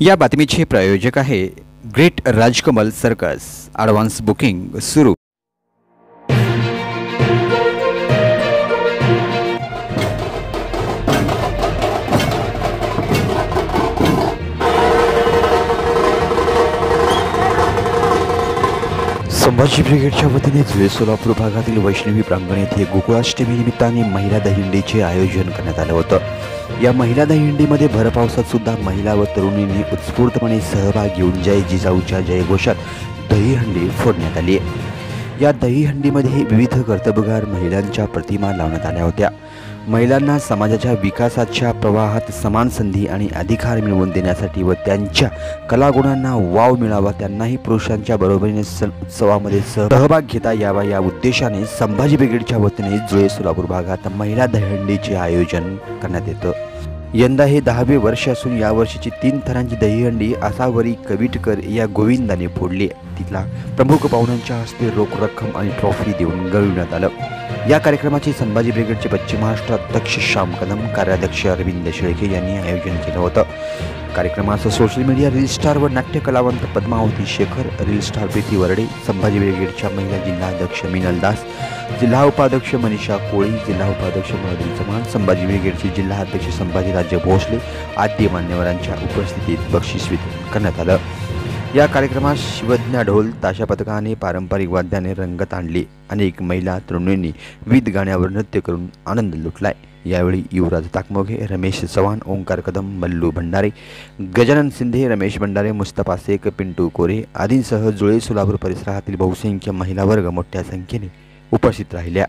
या बातमीचे प्रायोजक आहे great Rajkamal circus. Advance booking सुरू। संभाजी ब्रिगेडच्या वतीने जुळे सोलापूर भागातील वैष्णवी प्रांगण येथे गोकुळाष्टमी निमित्ताने महिला दहीहंडीचे आयोजन करण्यात आले होतं। या महिला दहीहंडीमध्ये भर पावसात सुद्धा महिला व तरुणींनी उत्स्फूर्तपणे सहभाग घेऊन जय जिजाऊच्या जयघोषात दहीहंडी फोडण्यात आली। या दहीहंडीमध्ये विविध कर्तबगार महिलांच्या प्रतिमा लावण्यात आल्या होत्या। महिलांना समाजाच्या विकासाच्या प्रवाहात समान संधी आणि अधिकार मिळवून देण्यासाठी व त्यांच्या कलागुणांना वाव मिळावा, त्यांनाही पुरुषांच्या बरोबरीने उत्सवामध्ये सहभाग घेता यावा या उद्देशाने संभाजी ब्रिगेडच्या वतीने जुळे सोलापूर भागात महिला दहीहंडीचे आयोजन करण्यात येतं। यंदा हे 10वे वर्ष असून यावर्षीची 3 थरांची दहीहंडी आसावरी कविटकर या गोविंदाने फोडली। तिथला प्रमुख पाहुण्यांच्या हस्ते रोख रक्कम आणि ट्रॉफी देऊन गौरविण्यात आलं। या कार्यक्रमाचे संभाजी ब्रिगेडचे पश्चिम महाराष्ट्र अध्यक्ष श्याम कदम, कार्याध्यक्ष अरविंद शेळके यांनी आयोजन केलं होतं। कार्यक्रमास सोशल मीडिया रील स्टार व नाट्य कलावंत पद्मावती शेखर, रील स्टार प्रीती वरडे, संभाजी ब्रिगेडच्या महिला जिल्हाध्यक्ष मिनल दास, जिल्हा उपाध्यक्ष मनीषा कोळी, जिल्हा उपाध्यक्ष महदूर चव्हाण, संभाजी ब्रिगेडचे जिल्हाध्यक्ष संभाजीराजे भोसले आदी मान्यवरांच्या उपस्थितीत बक्षीस वितरण करण्यात आलं। या कार्यक्रमात शिवज्ञ ढोल ताशा पथकाने पारंपरिक वाद्याने रंगत आणली। अनेक महिला तरुणींनी विविध गाण्यावर नृत्य करून आनंद लुटलाय। यावेळी युवराज ताकमोघे, रमेश चव्हाण, ओंकार कदम, मल्लू भंडारे, गजानन सिंधे, रमेश भंडारे, मुस्तफा शेख, पिंटू कोरे आदींसह जुळे सोलापूर परिसरातील बहुसंख्य महिला वर्ग मोठ्या संख्येने उपस्थित राहिल्या।